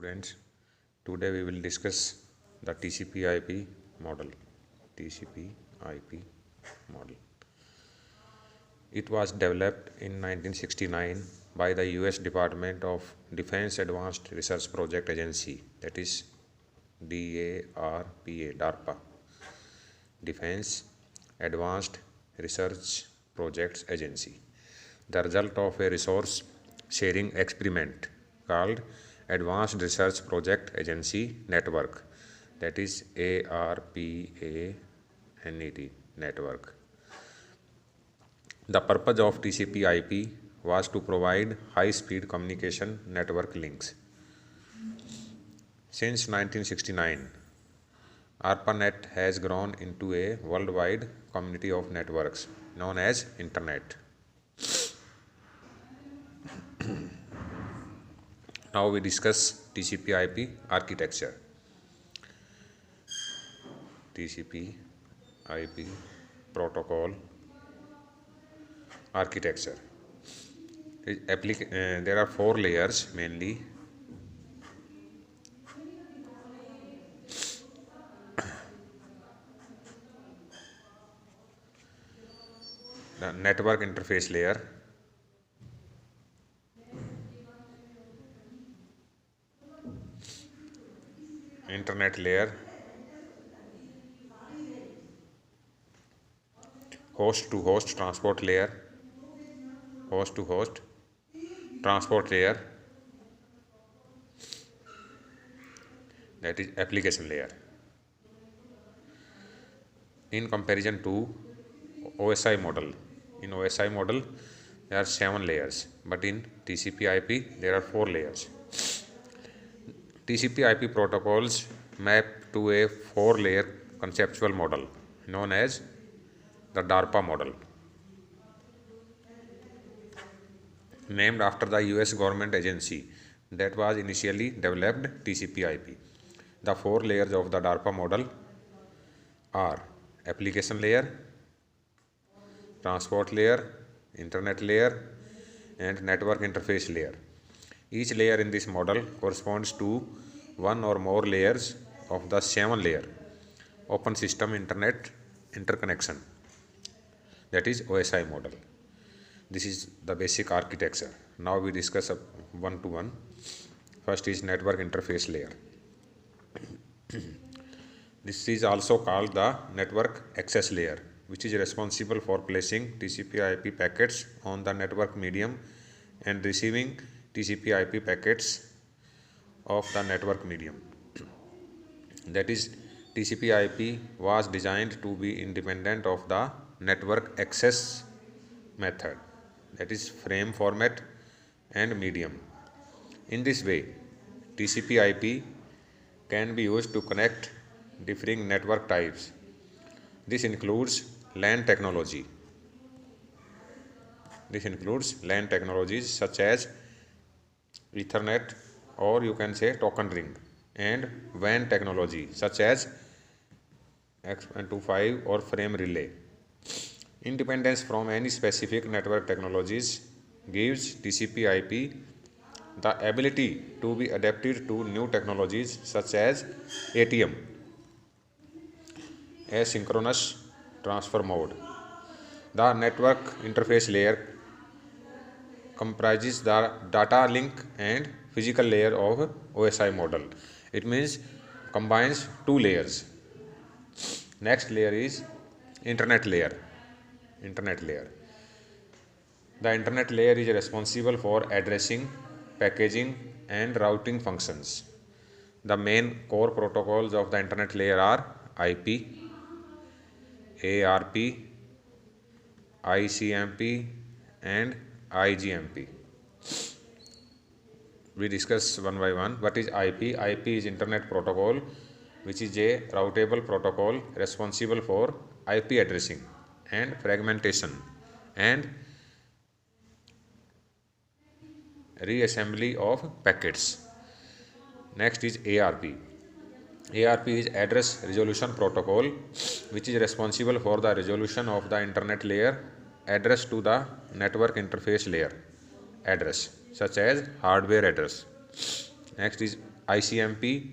friends, today we will discuss the TCP/IP model. TCP/IP model. It was developed in 1969 by the US Department of Defense Advanced Research Project Agency, that is DARPA, Defense Advanced Research Projects Agency. The result of a resource sharing experiment called Advanced Research Project Agency Network, that is ARPANET network. The purpose of TCP/IP was to provide high-speed communication network links. Since 1969, ARPANET has grown into a worldwide community of networks known as Internet. Now we discuss TCP/IP architecture. TCP/IP protocol architecture. There are 4 layers mainly. The network interface layer, internet layer, host to host transport layer, host to host transport layer, that is application layer. In comparison to OSI model, in OSI model there are 7 layers, but in TCP/IP there are 4 layers. TCP/IP protocols map to a 4-layer conceptual model known as the DARPA model, named after the US government agency that was initially developed TCP/IP. The 4 layers of the DARPA model are application layer, transport layer, internet layer, and network interface layer. Each layer in this model corresponds to one or more layers of the 7-layer open system internet interconnection, that is OSI model. This is the basic architecture. Now we discuss one to one. First is network interface layer. This is also called the network access layer, which is responsible for placing TCP/IP packets on the network medium and receiving TCP/IP packets of the network medium. That is, TCP/IP was designed to be independent of the network access method, that is frame format and medium. In this way, TCP/IP can be used to connect differing network types. This includes LAN technology. This includes LAN technologies such as Ethernet, or you can say token ring, and WAN technology such as X.125 or frame relay. Independence from any specific network technologies gives TCP/IP the ability to be adapted to new technologies such as ATM, asynchronous transfer mode. The network interface layer comprises the data link and physical layer of OSI model. It means combines 2 layers. Next layer is internet layer. Internet layer. The internet layer is responsible for addressing, packaging, and routing functions. The main core protocols of the internet layer are IP, ARP, ICMP, and IGMP. We discuss one by one. What is IP? IP is Internet Protocol, which is a routable protocol responsible for IP addressing and fragmentation and reassembly of packets. Next is ARP. ARP is Address Resolution Protocol, which is responsible for the resolution of the internet layer address to the network interface layer address, such as hardware address. Next is ICMP,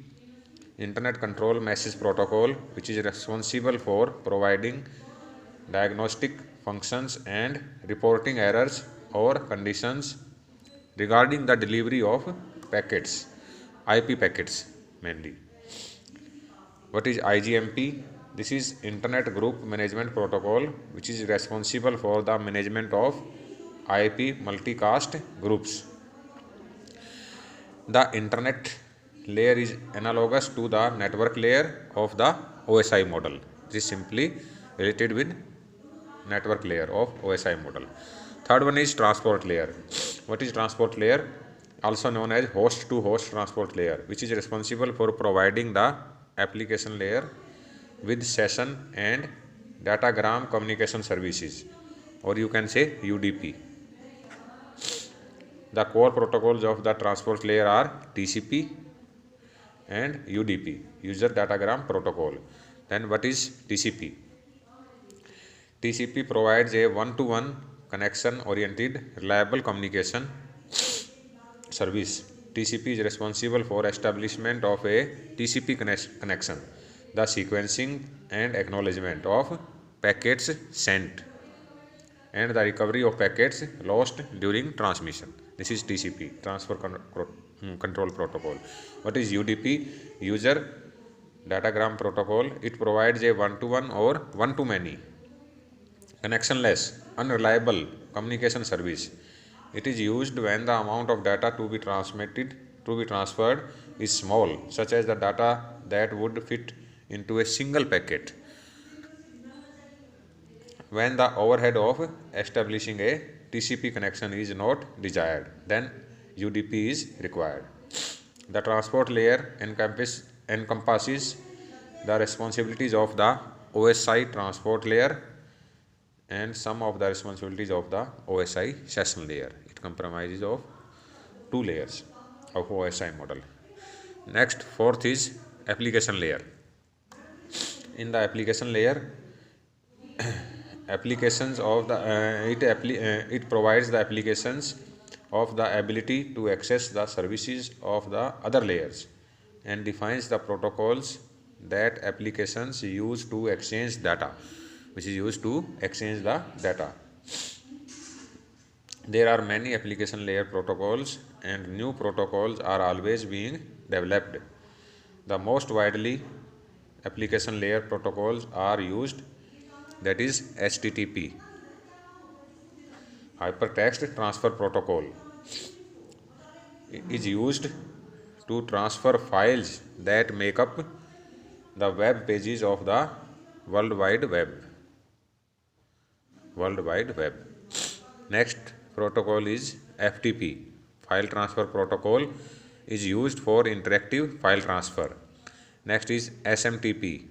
Internet Control Message Protocol, which is responsible for providing diagnostic functions and reporting errors or conditions regarding the delivery of packets, IP packets mainly. What is IGMP? This is Internet Group Management Protocol, which is responsible for the management of IP multicast groups. The internet layer is analogous to the network layer of the OSI model. This is simply related with network layer of OSI model. Third one is transport layer. What is transport layer? Also known as host to host transport layer, which is responsible for providing the application layer with session and datagram communication services, or you can say UDP. The core protocols of the transport layer are TCP and UDP, user datagram protocol. Then what is TCP? TCP provides a one-to-one connection oriented reliable communication service. TCP is responsible for establishment of a TCP connection, the sequencing and acknowledgement of packets sent, and the recovery of packets lost during transmission. This is TCP, Transfer Control Protocol. What is UDP? User Datagram Protocol. It provides a one-to-one or one-to-many connectionless, unreliable communication service. It is used when the amount of data to be transferred is small, such as the data that would fit into a single packet. When the overhead of establishing a TCP connection is not desired, then UDP is required. The transport layer encompasses the responsibilities of the OSI transport layer and some of the responsibilities of the OSI session layer. It comprises of two layers of OSI model. Next, fourth is application layer. In the application layer, applications of the it provides the applications of the ability to access the services of the other layers and defines the protocols that applications use to exchange data, which is used to exchange the data. There are many application layer protocols and new protocols are always being developed. The most widely application layer protocols are used, that is HTTP, Hypertext Transfer Protocol. It is used to transfer files that make up the web pages of the World Wide Web. Next protocol is FTP, File Transfer Protocol, is used for interactive file transfer. Next is SMTP,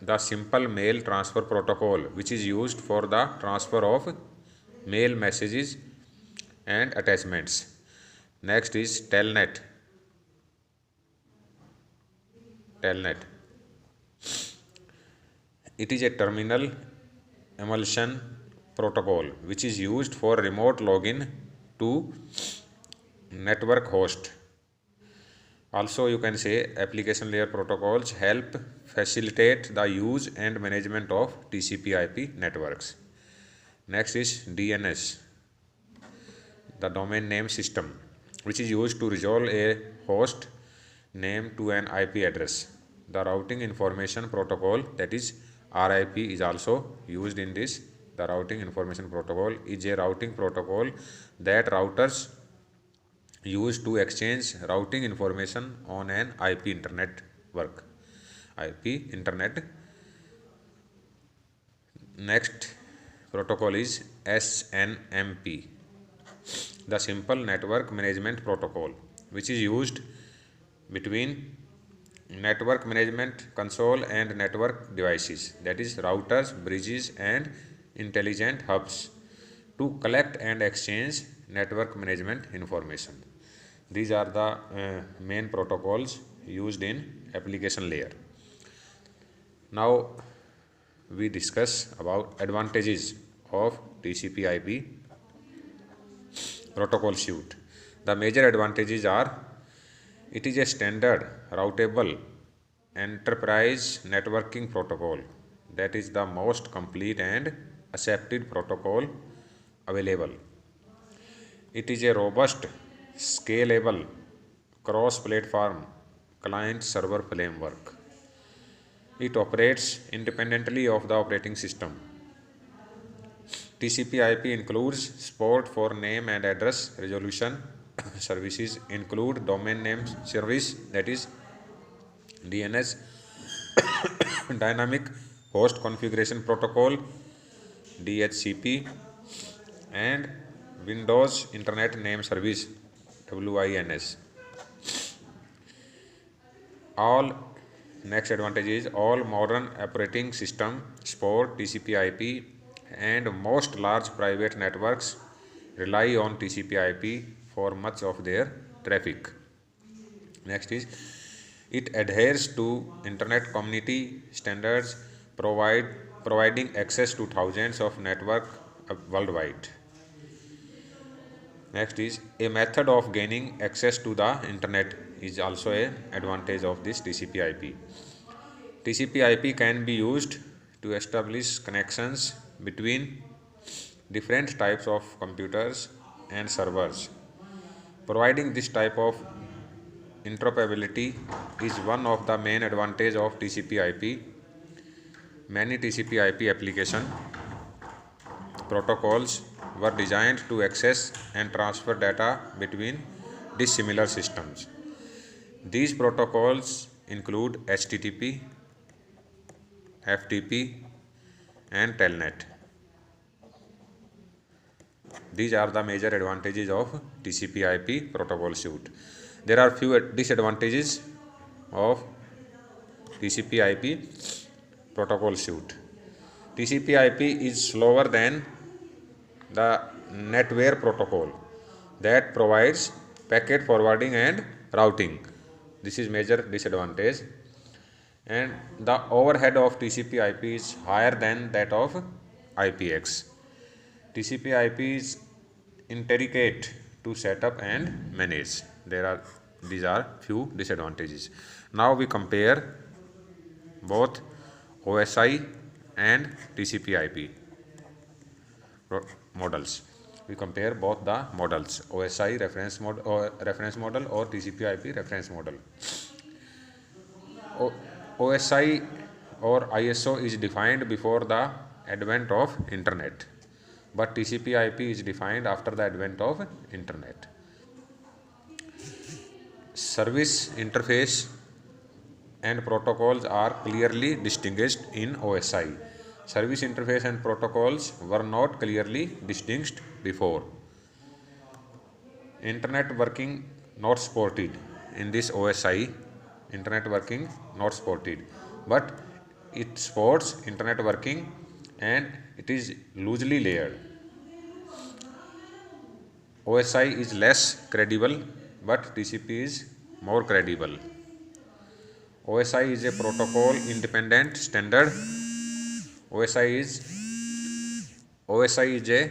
the Simple Mail Transfer Protocol, which is used for the transfer of mail messages and attachments. Next is Telnet. It is a terminal emulsion protocol which is used for remote login to network host. Also, you can say application layer protocols help facilitate the use and management of TCP/IP networks. Next is DNS, the domain name system, which is used to resolve a host name to an IP address. The routing information protocol, that is RIP, is also used in this. The routing information protocol is a routing protocol that routers use to exchange routing information on an IP internet network. Next protocol is SNMP, the Simple Network Management Protocol, which is used between network management console and network devices, that is routers, bridges and intelligent hubs, to collect and exchange network management information. These are the main protocols used in application layer. Now we discuss about advantages of TCP/IP protocol suite. The major advantages are It is a standard routable enterprise networking protocol that is the most complete and accepted protocol available. It is a robust, scalable, cross-platform client-server framework. It operates independently of the operating system. TCP/IP includes support for name and address resolution. Services include domain name service, that is DNS, dynamic host configuration protocol DHCP, and Windows Internet Name Service WINS. All next advantage is all modern operating system support TCP/IP, and most large private networks rely on TCP/IP for much of their traffic. Next is it adheres to Internet Community Standards, providing access to thousands of networks worldwide. Next is a method of gaining access to the Internet is also an advantage of this TCP/IP. TCP/IP can be used to establish connections between different types of computers and servers. Providing this type of interoperability is one of the main advantages of TCP/IP. Many TCP/IP application protocols were designed to access and transfer data between dissimilar systems. These protocols include HTTP, FTP, and Telnet. These are the major advantages of TCP/IP protocol suite. There are few disadvantages of TCP/IP protocol suite. TCP/IP is slower than the NetWare protocol that provides packet forwarding and routing. This is major disadvantage. And the overhead of TCP/IP is higher than that of IPX. TCP/IP is intricate to set up and manage. These are few disadvantages. Now we compare both OSI and TCP/IP models. We compare both the models, OSI reference model or TCP/IP reference model. OSI or ISO is defined before the advent of Internet, but TCP/IP is defined after the advent of Internet. Service interface and protocols are clearly distinguished in OSI. Service interface and protocols were not clearly distinguished before. Internet working not supported in this OSI. Internet working not supported, but it supports internet working and it is loosely layered. OSI is less credible, but TCP is more credible. OSI is a protocol independent standard. OSI is a